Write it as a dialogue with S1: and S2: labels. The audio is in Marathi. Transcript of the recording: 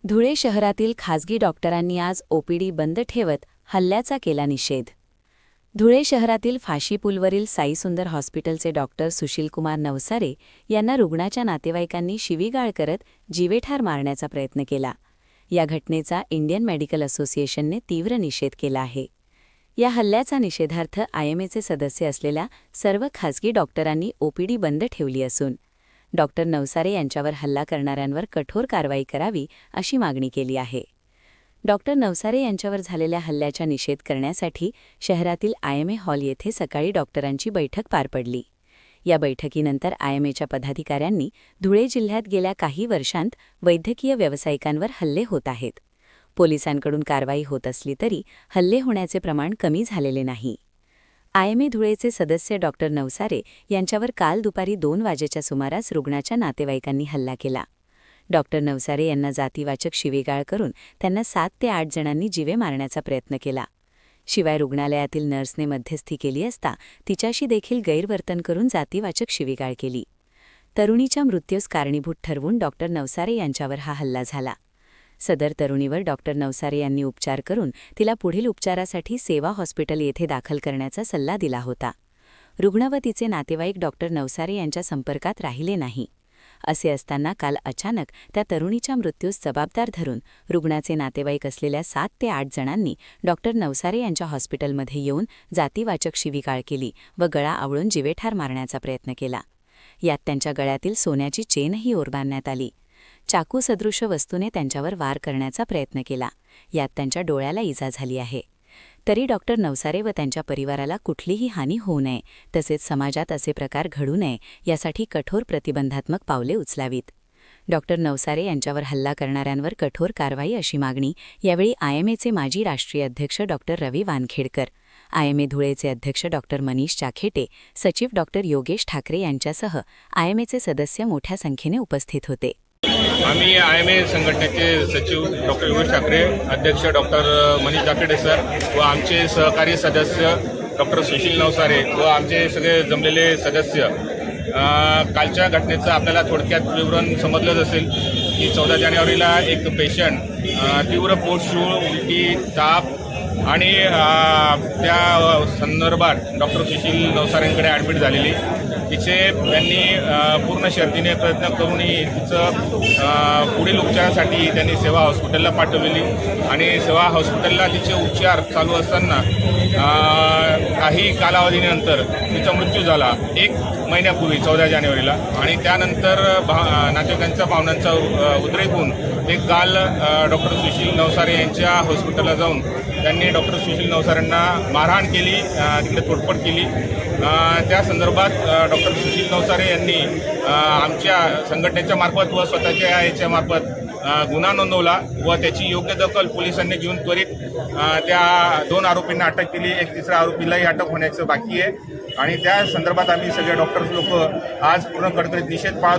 S1: धुळे शहरातील खासगी डॉक्टरांनी आज ओपीडी बंद ठेवत हल्ल्याचा केला निषेध। धुळे शहरातील फाशी पुलवरील साई सुंदर हॉस्पिटलचे डॉक्टर सुशीलकुमार नवसारे यांना रुग्णाच्या नातेवाईकांनी शिवीगाळ करत जीवेठार मारण्याचा प्रयत्न केला। या घटनेचा इंडियन मेडिकल असोसिएशनने तीव्र निषेध केला आहे। या हल्ल्याचा निषेधार्थ आयएमएचे सदस्य असलेल्या सर्व खासगी डॉक्टरांनी ओपीडी बंद ठेवली असून डॉक्टर नवसारे यांच्यावर हल्ला करणाऱ्यांवर कठोर कारवाई करावी अशी मागणी केली आहे। डॉक्टर नवसारे यांच्यावर झालेल्या हल्ल्याचा निषेध करण्यासाठी शहरातील आयएमए हॉल येथे सकाळी डॉक्टरांची बैठक पार पडली। या बैठकीनंतर आयएमएच्या पदाधिकाऱ्यांनी धुळे जिल्ह्यात गेल्या काही वर्षांत वैद्यकीय व्यावसायिकांवर हल्ले होत आहेत। पोलिसांकडून कारवाई होत असली तरी हल्ले होण्याचे प्रमाण कमी झालेले नाही। आयएमए धुळेचे सदस्य डॉक्टर नवसारे यांच्यावर काल दुपारी 2 वाजेच्या सुमारास रुग्णाच्या नातेवाईकांनी हल्ला केला। डॉक्टर नवसारे यांना जातीवाचक शिवीगाळ करून त्यांना 7 ते 8 जणांनी जीवे मारण्याचा प्रयत्न केला। शिवाय रुग्णालयातील नर्सने मध्यस्थी केली असता तिच्याशी देखील गैरवर्तन करून जातीवाचक शिवीगाळ केली। तरुणीच्या मृत्यूस कारणीभूत ठरवून डॉक्टर नवसारे यांच्यावर हा हल्ला झाला। सदर तरुणीवर डॉक्टर नवसारे यांनी उपचार करून तिला पुढील उपचारासाठी सेवा हॉस्पिटल येथे दाखल करण्याचा सल्ला दिला होता। रुग्ण व तिचे नातेवाईक डॉक्टर नवसारे यांच्या संपर्कात राहिले नाही। असे असताना काल अचानक त्या तरुणीच्या मृत्यूस जबाबदार धरून रुग्णाचे नातेवाईक असलेल्या 7 ते 8 जणांनी डॉक्टर नवसारे यांच्या हॉस्पिटलमध्ये येऊन जातीवाचक शिवीगाळ केली व गळा आवळून जीवेठार मारण्याचा प्रयत्न केला। यात त्यांच्या गळ्यातील सोन्याची चेनही ओरबाडण्यात आली। चाकू सदृश्य वस्तूने त्यांच्यावर वार करण्याचा प्रयत्न केला। यात त्यांच्या डोळ्याला इजा झाली आहे। तरी डॉक्टर नवसारे व त्यांच्या परिवाराला कुठलीही हानी होऊ नये तसेच समाजात असे प्रकार घडू नये यासाठी कठोर प्रतिबंधात्मक पावले उचलावीत। डॉक्टर नवसारे यांच्यावर हल्ला करणाऱ्यांवर कठोर कारवाई अशी मागणी यावेळी आयएमएचे माजी राष्ट्रीय अध्यक्ष डॉक्टर रवी वानखेडकर, आयएमए धुळेचे अध्यक्ष डॉक्टर मनीष चाखेटे, सचिव डॉक्टर योगेश ठाकरे यांच्यासह आयएमएचे सदस्य मोठ्या संख्येने उपस्थित होते।
S2: आम्ही आयएमए संघटनेचे सचिव डॉक्टर योगेश ठाकरे, अध्यक्ष डॉक्टर मनीष चाखेटे सर व आमचे सहकारी सदस्य डॉक्टर सुशील नवसारे व आमचे सगळे जमलेले सदस्य, कालच्या घटनेचं आपल्याला थोडक्यात विवरण समजलंच असेल की 14 जानेवारीला एक पेशंट तीव्र पोटशूळ, उलटी, ताप आणि त्या संदर्भात डॉक्टर सुशील नवसारेंकडे ॲडमिट झालेली। त्यांनी पूर्ण शर्तीने प्रयत्न करूनही तिचं पुढील उपचारासाठी त्यांनी सेवा हॉस्पिटलला पाठवलेली आणि सेवा हॉस्पिटलला तिचे उपचार चालू असताना काही कालावधीनंतर तिचा मृत्यू झाला 1 महिन्यापूर्वी 14 जानेवारीला। आणि त्यानंतर नातेवाईकांच्या पाहुण्यांचा उद्रेक होऊन ते काल डॉक्टर सुशील नवसारे यांच्या हॉस्पिटलला जाऊन त्यांनी डॉक्टर सुशील नवसारेंना मारहाण केली, तिकडे तोडफोड केली। त्या संदर्भात डॉक्टर सुशील नवसारे यांनी आमच्या संघटनेच्या मार्फत व स्वतःच्या याच्या मार्फत गुन्हा नोंदवला व त्याची योग्य दखल पोलिसांनी घेऊन त्वरित त्या 2 आरोपींना अटक केली। एक 3रा आरोपीलाही अटक होण्याचं बाकी आहे आणि त्या संदर्भात आम्ही सगळे डॉक्टर्स लोक आज पूर्ण कडकडीत निषेध पाळतो।